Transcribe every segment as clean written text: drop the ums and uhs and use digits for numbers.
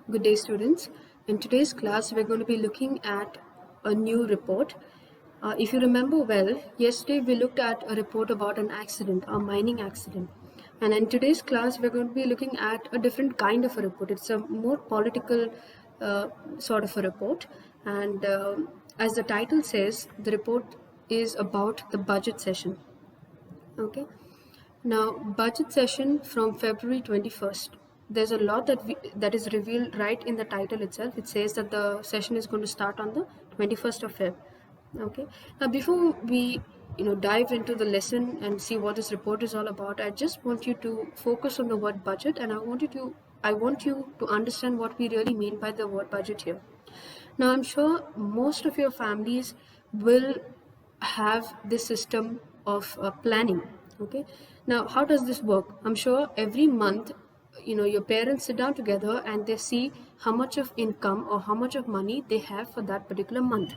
Good day, students. In today's class, we're going to be looking at a new report. If you remember well, yesterday we looked at a report about an accident, a mining accident. And in today's class, we're going to be looking at a different kind of a report. It's a more political sort of a report. And as the title says, the report is about the budget session. Okay. Now, budget session from February 21st. There's a lot that is revealed right in the title itself. It says that the session is going to start on the 21st of Feb. Okay. Now, before we dive into the lesson and see what this report is all about, I just want you to focus on the word budget, and I want you to understand what we really mean by the word budget here. Now, I'm sure most of your families will have this system of planning. Okay. Now, how does this work? I'm sure every month, your parents sit down together and they see how much of income or how much of money they have for that particular month.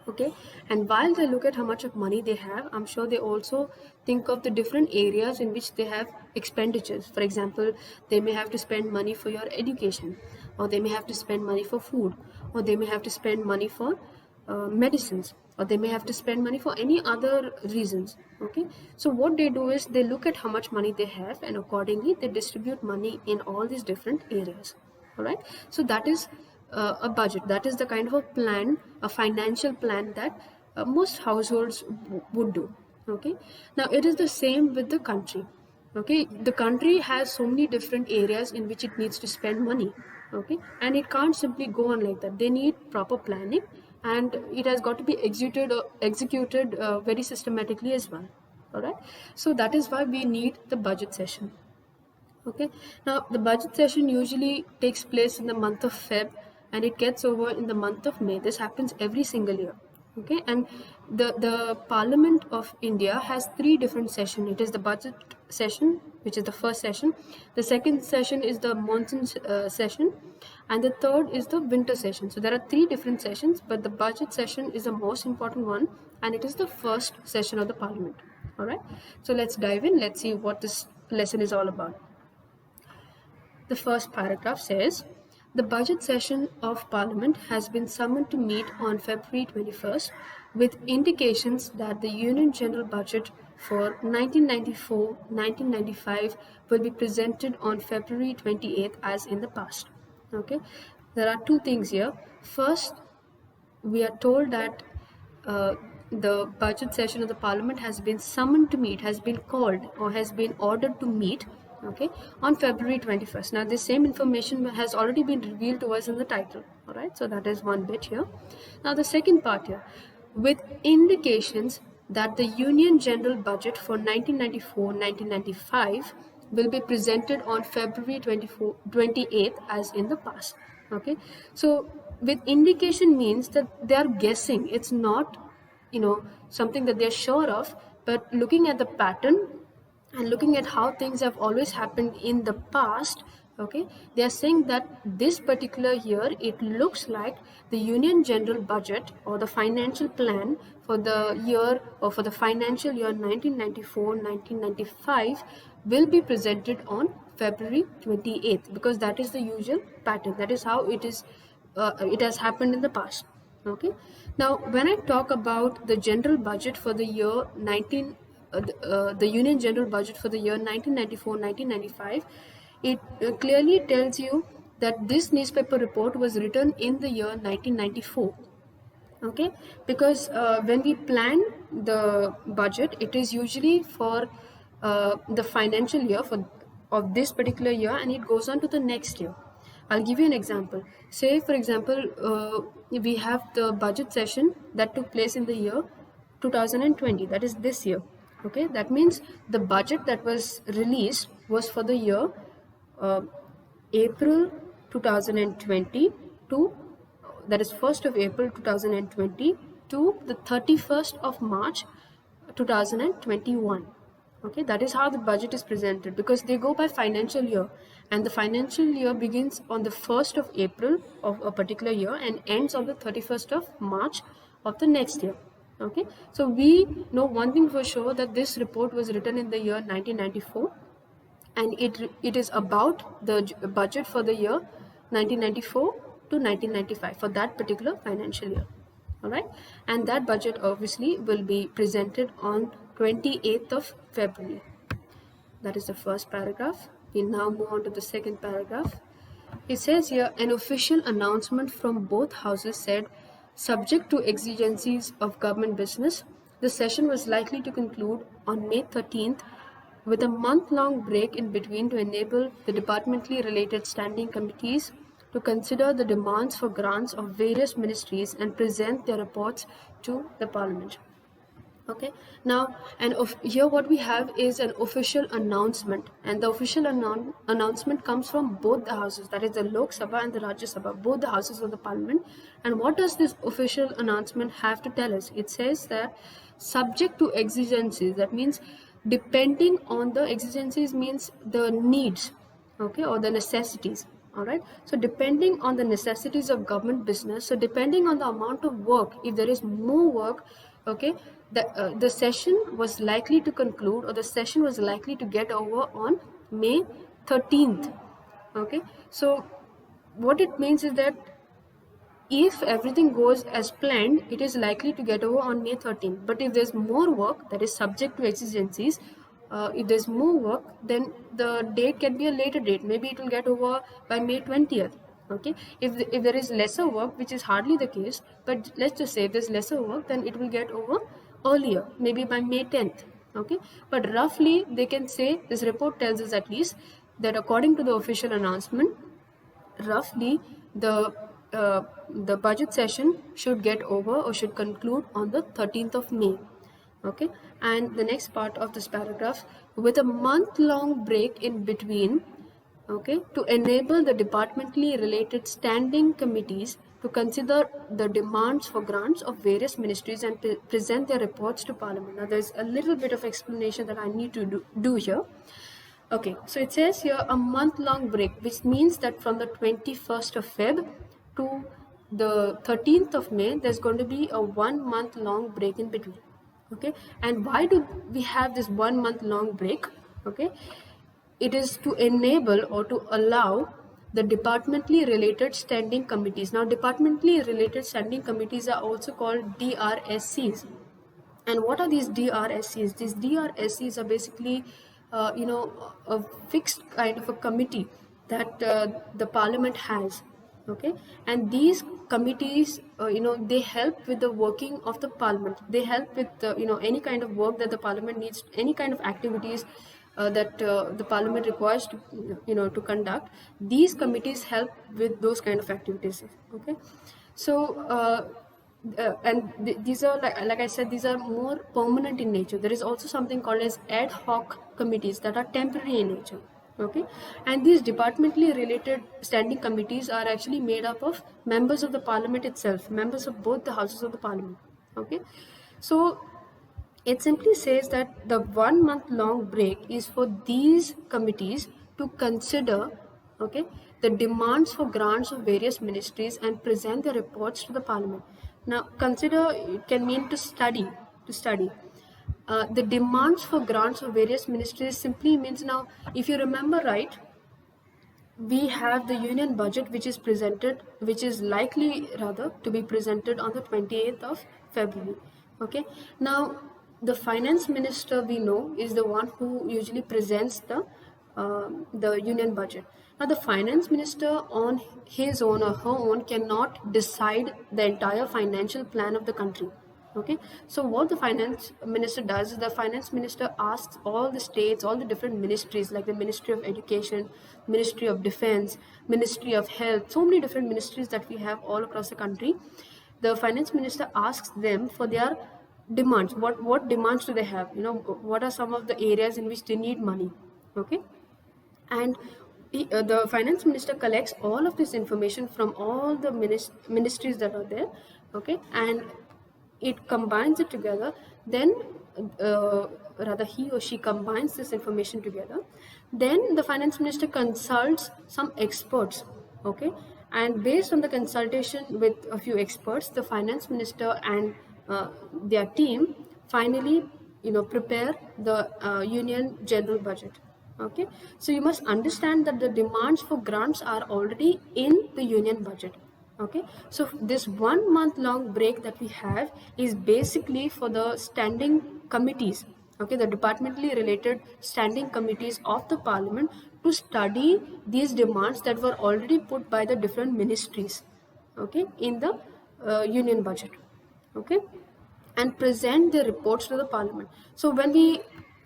Okay. And while they look at how much of money they have, I'm sure they also think of the different areas in which they have expenditures. For example, they may have to spend money for your education, or they may have to spend money for food, or they may have to spend money for medicines, or they may have to spend money for any other reasons. Okay. So what they do is they look at how much money they have, and accordingly they distribute money in all these different areas. All right. So that is a budget. That is the kind of a plan, a financial plan that most households would do. Okay. Now it is the same with the country. Okay. The country has so many different areas in which it needs to spend money. Okay. And it can't simply go on like that. They need proper planning, and it has got to be executed very systematically as well. All right. So that is why we need the budget session. Okay. Now the budget session usually takes place in the month of Feb, and it gets over in the month of May. This happens every single year. Okay. And the Parliament of India has three different sessions. It is the budget session, which is the first session. The second session is the monsoon session, and the third is the winter session. So there are three different sessions, but the budget session is the most important one, and it is the first session of the Parliament. All right. So let's dive in. Let's see what this lesson is all about. The first paragraph says, the budget session of Parliament has been summoned to meet on February 21st with indications that the Union General Budget for 1994-1995 will be presented on February 28th as in the past. Okay, there are two things here. First, we are told that the budget session of the Parliament has been summoned to meet, has been called, or has been ordered to meet, okay, on February 21st. Now this same information has already been revealed to us in the title. All right, so that is one bit here. Now the second part here, with indications that the Union General Budget for 1994-1995 will be presented on February 28th as in the past. Okay, so with indication means that they are guessing. It's not something that they're sure of, but looking at the pattern and looking at how things have always happened in the past. Okay, they are saying that this particular year it looks like the Union General Budget or the financial plan for the year or for the financial year 1994-1995 will be presented on February 28th, because that is the usual pattern. That is how it is. It has happened in the past. Okay. Now, when I talk about the general budget for the year the Union General Budget for the year 1994-1995, it clearly tells you that this newspaper report was written in the year 1994. Okay, because when we plan the budget, it is usually for the financial year of this particular year, and it goes on to the next year. I'll give you an example. Say, for example, we have the budget session that took place in the year 2020, that is this year. Okay, that means the budget that was released was for the year April 2020 to, that is 1st of April 2020 to the 31st of March 2021. Okay, that is how the budget is presented, because they go by financial year, and the financial year begins on the 1st of April of a particular year and ends on the 31st of March of the next year. Okay, so we know one thing for sure, that this report was written in the year 1994, and it is about the budget for the year 1994 to 1995 for that particular financial year. All right, and that budget obviously will be presented on 28th of February. That is the first paragraph. We now move on to the second paragraph. It says here, an official announcement from both houses said, subject to exigencies of government business, the session was likely to conclude on May 13th with a month-long break in between to enable the departmentally related standing committees to consider the demands for grants of various ministries and present their reports to the Parliament. Okay, now and here what we have is an official announcement, and the official announcement comes from both the houses, that is the Lok Sabha and the Rajya Sabha, both the houses of the Parliament. And what does this official announcement have to tell us? It says that subject to exigencies, that means depending on the exigencies means the needs, okay, or the necessities. All right, so depending on the necessities of government business, so depending on the amount of work, if there is more work, okay, the session was likely to conclude, or the session was likely to get over on May 13th. Okay, so what it means is that if everything goes as planned, it is likely to get over on May 13th. But if there's more work, that is subject to exigencies, if there's more work, then the date can be a later date. Maybe it will get over by May 20th. Okay, if there is lesser work, which is hardly the case, but let's just say if there's lesser work, then it will get over earlier, maybe by May 10th. Okay, but roughly they can say, this report tells us at least, that according to the official announcement, roughly the budget session should get over or should conclude on the 13th of May. Okay, and the next part of this paragraph, with a month-long break in between, okay, to enable the departmentally related standing committees to consider the demands for grants of various ministries and present their reports to Parliament. Now, there's a little bit of explanation that I need to do here. Okay, so it says here a month-long break, which means that from the 21st of Feb to the 13th of May, there's going to be a 1 month long break in between. Okay, and why do we have this 1 month long break? Okay, it is to enable or to allow the departmentally related standing committees. Now, departmentally related standing committees are also called DRSCs. And what are these DRSCs? These DRSCs are basically, a fixed kind of a committee that the Parliament has. Okay, and these committees, they help with the working of the Parliament. They help with any kind of work that the Parliament needs, any kind of activities that the Parliament requires to conduct. These committees help with those kind of activities. Okay, so these are, like I said, these are more permanent in nature. There is also something called as ad hoc committees that are temporary in nature. Okay, and these departmentally related standing committees are actually made up of members of the Parliament itself, members of both the houses of the Parliament. Okay, so it simply says that the 1 month long break is for these committees to consider, okay, the demands for grants of various ministries and present their reports to the Parliament. Now, consider, it can mean to study. The demands for grants of various ministries simply means, now, if you remember right, we have the union budget which is likely rather to be presented on the 28th of February. Okay, now the finance minister, we know, is the one who usually presents the union budget. Now, the finance minister on his own or her own cannot decide the entire financial plan of the country. Okay, so what the finance minister does is the finance minister asks all the states, all the different ministries, like the Ministry of Education, Ministry of Defense, Ministry of Health, so many different ministries that we have all across the country. The finance minister asks them for their demands. What demands do they have? What are some of the areas in which they need money? Okay, and the finance minister collects all of this information from all the ministries that are there. Okay, and it combines it together. Then rather he or she combines this information together. Then the finance minister consults some experts. Okay, and based on the consultation with a few experts, the finance minister and their team finally prepare the union general budget. Okay, so you must understand that the demands for grants are already in the union budget. Okay, so this 1 month long break that we have is basically for the standing committees, okay, the departmentally related standing committees of the parliament to study these demands that were already put by the different ministries, okay, in the union budget, okay, and present their reports to the parliament. So when we,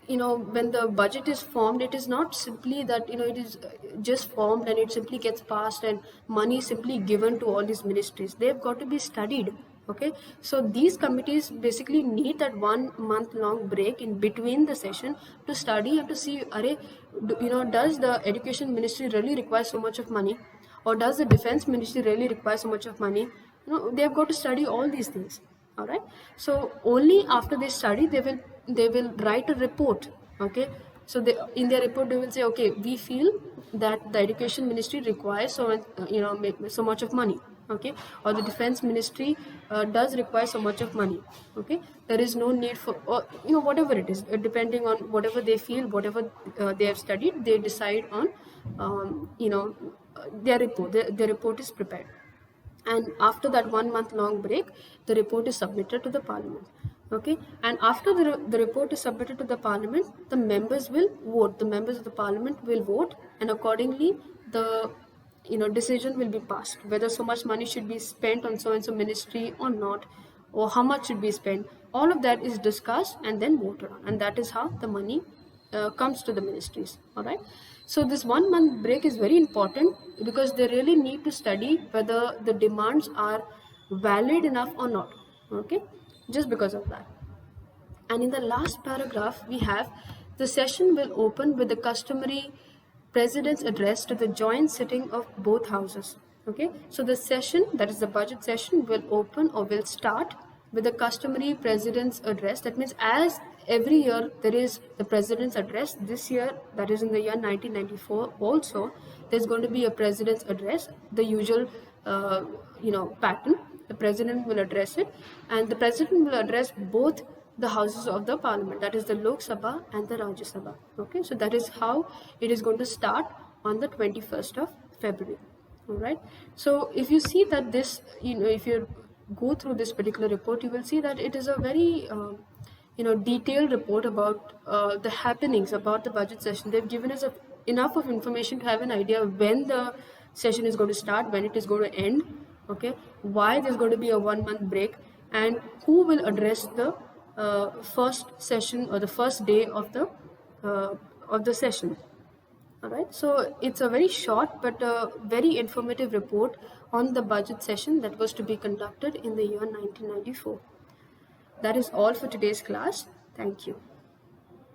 when the budget is formed, it is not simply that, it is just formed and it simply gets passed and money is simply given to all these ministries. They've got to be studied. Okay, so these committees basically need that 1 month long break in between the session to study and to see, does the education ministry really require so much of money, or does the defense ministry really require so much of money? They've got to study all these things. All right, so only after they study, they will write a report. Okay, so in their report they will say, okay, we feel that the education ministry requires so much, so much of money. Okay, or the defense ministry does require so much of money. Okay, there is no need for, or, whatever it is, depending on whatever they feel, whatever they have studied, they decide on, their report. Their report is prepared, and after that 1 month long break, the report is submitted to the parliament. Okay, and after the report is submitted to the parliament, the members will vote. The members of the parliament will vote, and accordingly the decision will be passed whether so much money should be spent on so and so ministry or not, or how much should be spent. All of that is discussed and then voted on, and that is how the money comes to the ministries. All right, so this 1 month break is very important because they really need to study whether the demands are valid enough or not. Okay, just because of that. And in the last paragraph, we have the session will open with the customary president's address to the joint sitting of both houses. Okay, so the session, that is the budget session, will open or will start with the customary president's address. That means, as every year there is the president's address, this year, that is in the year 1994, also there's going to be a president's address, the usual pattern. The president will address it, and the president will address both the houses of the parliament, that is the Lok Sabha and the Rajya Sabha. Okay, so that is how it is going to start on the 21st of February. All right, so if you see that this, if you go through this particular report, you will see that it is a very detailed report about the happenings about the budget session. They've given us enough of information to have an idea when the session is going to start, when it is going to end. Okay, why there's going to be a 1 month break, and who will address the first session or the first day of the session. All right, so it's a very short but very informative report on the budget session that was to be conducted in the year 1994. That is all for today's class. Thank you.